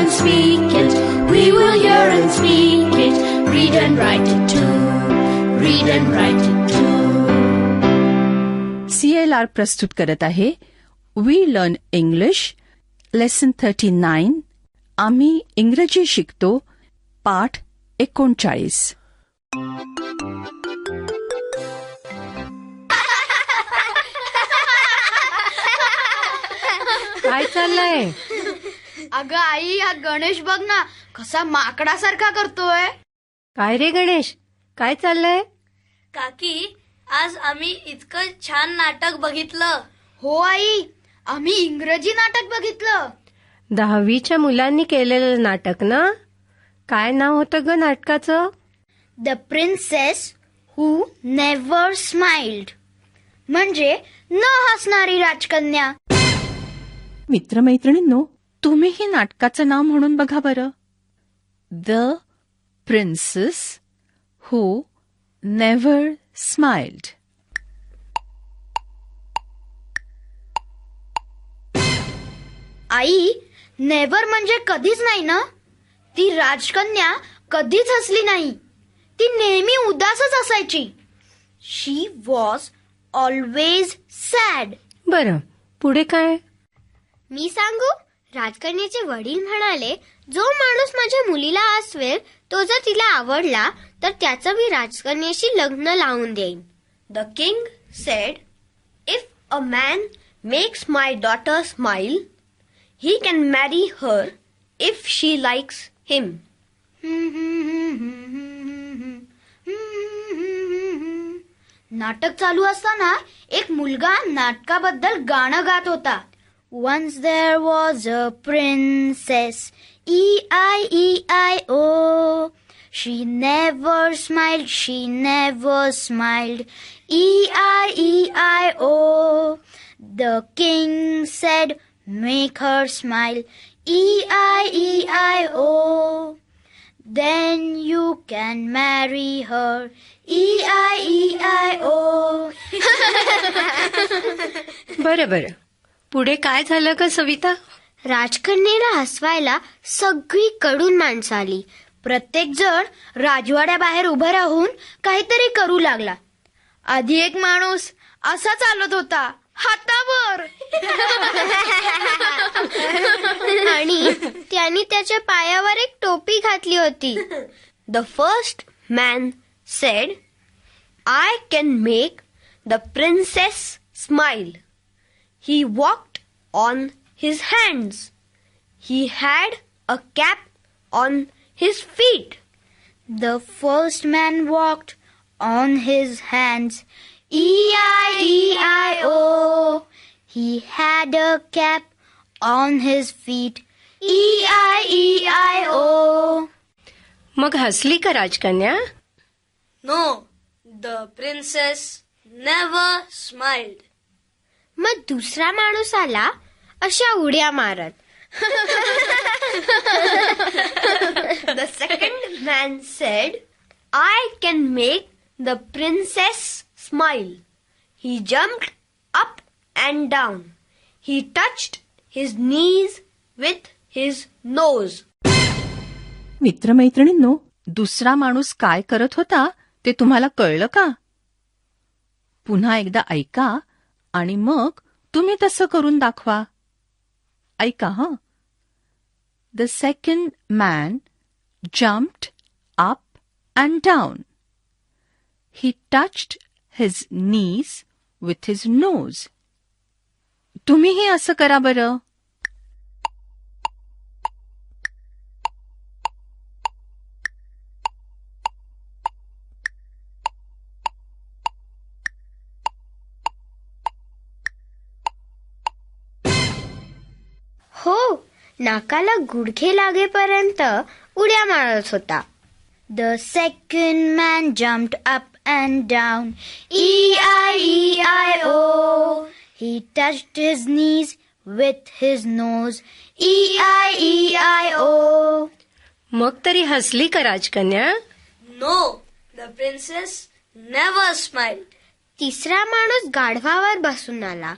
and speak it. We will hear and speak it. Read and write it too. Read and write it too. CLR प्रस्तुत करत आहे we learn English lesson 39. आम्ही इंग्रजी शिकतो पाठ 39. काय चाललंय? अगं आई, हा गणेश बघ ना कसा माकडासारखा करतोय. काय रे गणेश, काय चाललंय? काकी, आज आम्ही इतकं छान नाटक बघितलं. हो आई, आम्ही इंग्रजी नाटक बघितलं. 10वीच्या मुलांनी केलेलं नाटक ना? काय नाव होतं ग नाटकाचं? The princess who never smiled, म्हणजे न हसणारी राजकन्या. मित्रमैत्रिणींनो, तुम्हीही नाटकाचं नाव म्हणून बघा बरं. The princess who never smiled. I, never म्हणजे कधीच नाही ना? ती राजकन्या कधीच हसली नाही. ती नेहमी उदासच असायची. शी वॉज ऑलवेज सॅड. बरं, पुढे काय? मी सांगू? राजकन्याचे वडील म्हणाले, जो माणूस माझ्या मुलीला हसवेल तो जर तिला आवडला तर त्याचं मी राजकन्याशी लग्न लावून देईन. The king sed, if a man makes my daughter smile, he can marry her if she likes him. नाटक चालू असताना एक मुलगा नाटकाबद्दल गाणं गात होता. Once there was a princess, E-I-E-I-O. She never smiled, she never smiled, E-I-E-I-O. The king said, make her smile, E-I-E-I-O. Then you can marry her, E-I-E-I-O. बरं, पुढे काय झालं का सविता? राजकन्येला हसवायला सगळीकडून माणसं आली. प्रत्येक जण राजवाड्याबाहेर उभं राहून काहीतरी करू लागला. आधी एक माणूस असा चालत होता हातावर आणि त्याने त्याच्या पायावर एक टोपी घातली होती. The first man said, I can make the princess smile. He walked on his hands. He had a cap on his feet. The first man walked on his hands, E-I-E-I-O. He had a cap on his feet, E-I-E-I-O. मग हसली का राजकन्या? No, the princess never smiled. मग दुसरा माणूस आला अशा उड्या मारत. The second man said, I can make the princess smile. He jumped up and down. He touched his knees with his nose. मित्रमैत्रिणींनो, दुसरा माणूस काय करत होता ते तुम्हाला कळलं का? पुन्हा एकदा ऐका आणि मग तुम्ही तसं करून दाखवा. ऐका हं. The second man jumped up and down. He touched his knees with his nose. तुम्हीही असं करा बरं. हो, नाकाला गुडघे लागेपर्यंत उड्या मारत होता. The second man jumped up and down, E-I-E-I-O. He touched his knees with his nose, E-I-E-I-O. मग तरी हसली का राजकन्या? No, the princess never smiled. तिसरा माणूस गाढवावर बसून आला.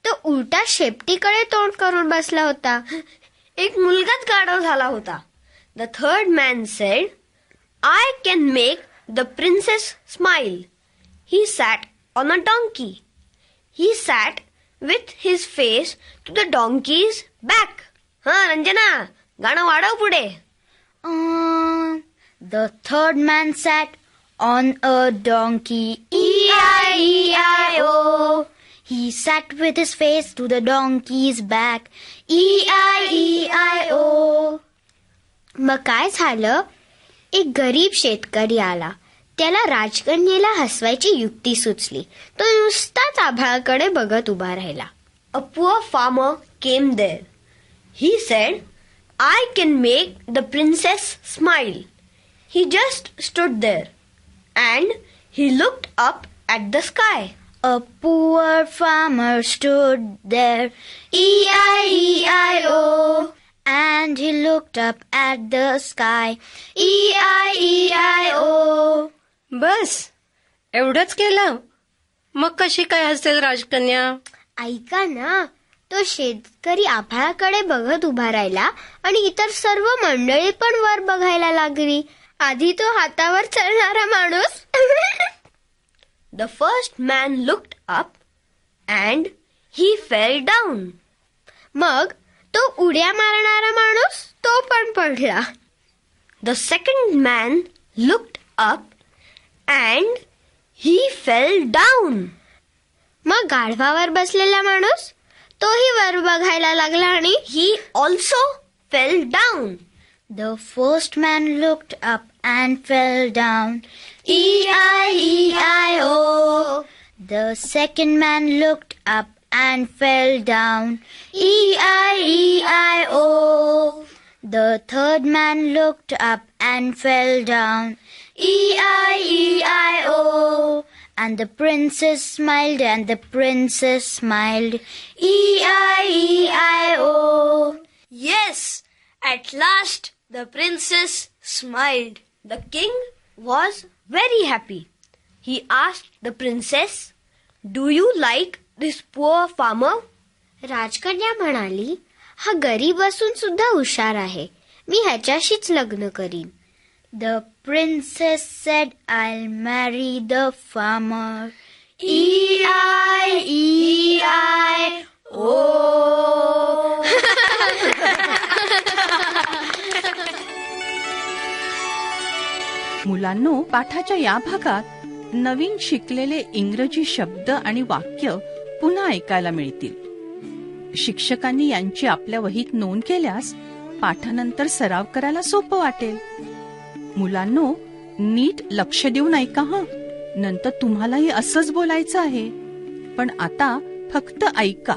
तो उलटा शेपटीकडे तोंड करून बसला होता. एक मुलगाच गाढव झाला होता. The third man said, I can make the princess smile. He sat on a donkey. He sat with his face to the donkey's back. Ranjana, गाणं वाढव पुढे. The third man sat on a donkey, E-I-E-I-O. He sat with his face to the donkey's back, E-I-E-I-O. मग काय झालं? एक गरीब शेतकरी आला. त्याला राजकन्येला हसवायची युक्ती सुचली. तो नुसताच आभाळाकडे बघत उभा राहिला. A poor farmer came there. He said, I can make the princess smile. He just stood there and he looked up at the sky. A poor farmer stood there, E-I-E-I-O. And he looked up at the sky, E-I-E-I-O. बस एवढंच केलं? मग कशी काय hassle राजकन्या? ऐका ना, तो शेतकरी आभाळाकडे बघत उभा राहिला आणि इतर सर्व मंडळी पण वर बघायला लागली. आधी तो हातावर चालणारा माणूस. The first man looked up and he fell down. मग तो उड्या मारणारा माणूस तो पण पडला. The second man looked up and he fell down. मग गाढवावर बसलेला माणूस तोही वर बघायला लागला आणि He also fell down. The first man looked up and fell down, E-I-E-I-O. The second man looked up and fell down, E-I-E-I-O. The third man looked up and fell down, E-I-E-I-O. And the princess smiled and the princess smiled, E-I-E-I-O. Yes, at last the princess smiled. The king was very happy. He asked the princess, Do you like this poor farmer? राजकन्या म्हणाली, हा गरीब असून सुद्धा हुशार आहे. मी ह्याच्याशीच लग्न करीन. The princess said, I'll marry the farmer, E-I-E-I-O. मुलांनो, पाठाच्या या भागात नवीन शिकलेले इंग्रजी शब्द आणि वाक्य पुन्हा ऐकायला मिळतील. शिक्षकांनी यांची आपल्या वहीत नोंद केल्यास पाठानंतर सराव करायला सोपं वाटेल. मुलांनो, नीट लक्ष देऊन ऐका हं. नंतर तुम्हालाही असंच बोलायचं आहे. पण आता फक्त ऐका.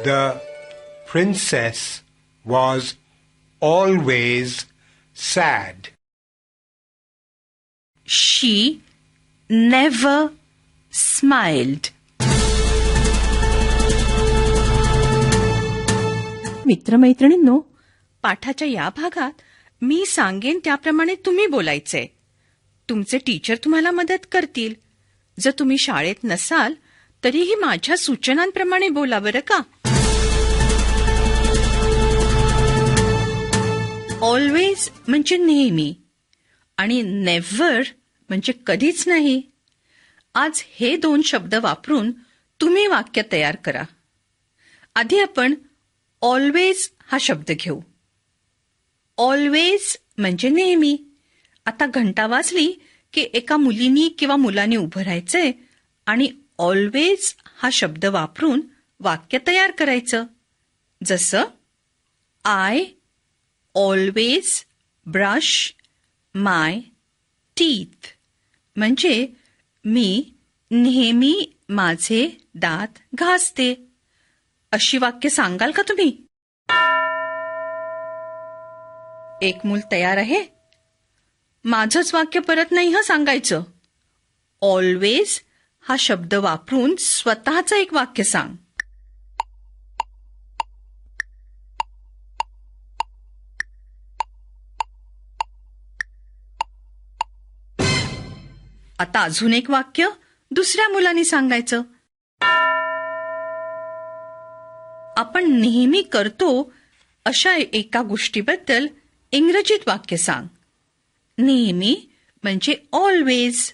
The princess was always sad. She never smiled. मित्रमैत्रिणींनो, पाठाच्या या भागात मी सांगेन त्याप्रमाणे तुम्ही बोलायचंय. तुमचे टीचर तुम्हाला मदत करतील. जर तुम्ही शाळेत नसाल तरीही माझ्या सूचनांप्रमाणे बोला बरं का. ऑलवेज म्हणजे नेहमी आणि नेव्हर म्हणजे कधीच नाही. आज हे 2 शब्द वापरून तुम्ही वाक्य तयार करा. आधी आपण ऑलवेज हा शब्द घेऊ. ऑलवेज म्हणजे नेहमी. आता घंटा वाजली की एका मुलीनी किंवा मुलाने उभं राहायचंय आणि ऑलवेज हा शब्द वापरून वाक्य तयार करायचं. जसं I always brush my teeth म्हणजे मी नेहमी माझे दात घासते. अशी वाक्य सांगाल का तुम्ही? एक मूल तयार आहे? माझंच वाक्य परत नाही हं सांगायचं. ऑलवेज हा शब्द वापरून स्वतःचं एक वाक्य सांग. आता अजून एक वाक्य दुसऱ्या मुलांनी सांगायचं. आपण नेहमी करतो अशा एका गोष्टीबद्दल इंग्रजीत वाक्य सांग. नेहमी म्हणजे always.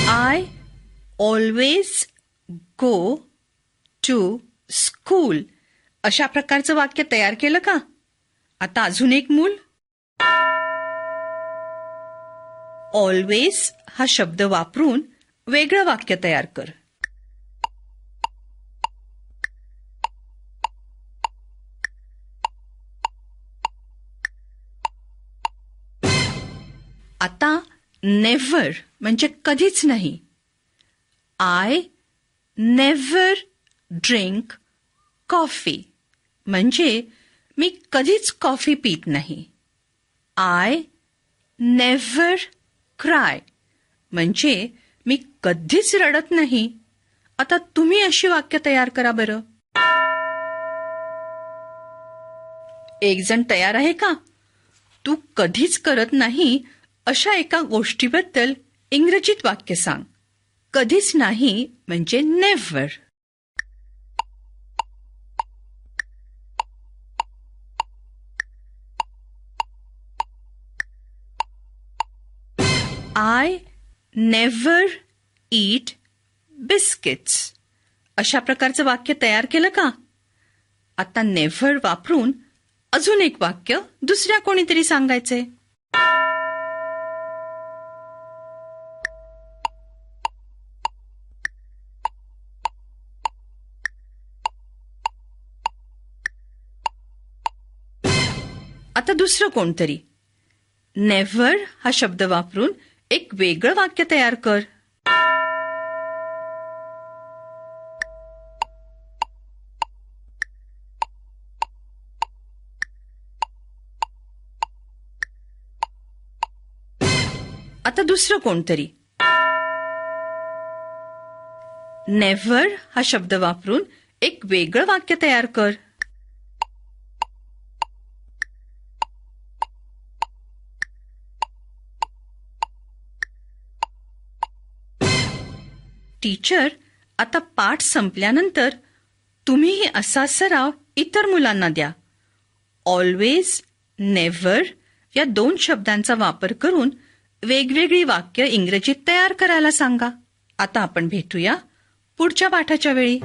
I always go to school. अशा प्रकारचं वाक्य तयार केलं का? आता अजून एक मूल. ऑलवेज हा शब्द वापरून वेगळं वाक्य तयार कर. आता नेव्हर म्हणजे कधीच नाही. आय नेव्हर ड्रिंक कॉफी म्हणजे मी कधीच कॉफी पित नाही. आय नेव्हर क्राय म्हणजे मी कधीच रडत नाही. आता तुम्ही अशी वाक्य तयार करा बरं. एक जण तयार आहे का? तू कधीच करत नाही अशा एका गोष्टीबद्दल इंग्रजीत वाक्य सांग. कधीच नाही म्हणजे never. I never eat biscuits. अशा प्रकारचं वाक्य तयार केलं का? आता नेव्हर वापरून अजून एक वाक्य दुसऱ्या कोणीतरी सांगायचंय. आता दुसरं कोणतरी. नेव्हर हा शब्द वापरून एक वेगळं वाक्य तयार कर. आता दुसरं कोणतरी. नेव्हर हा शब्द वापरून एक वेगळं वाक्य तयार कर. टीचर, आता पाठ संपल्यानंतर तुम्ही असा सराव इतर मुलांना द्या. ऑलवेज, नेव्हर या 2 शब्दांचा वापर करून वेगवेगळी वाक्य इंग्रजीत तयार करायला सांगा. आता आपण भेटूया पुढच्या पाठाच्या वेळी.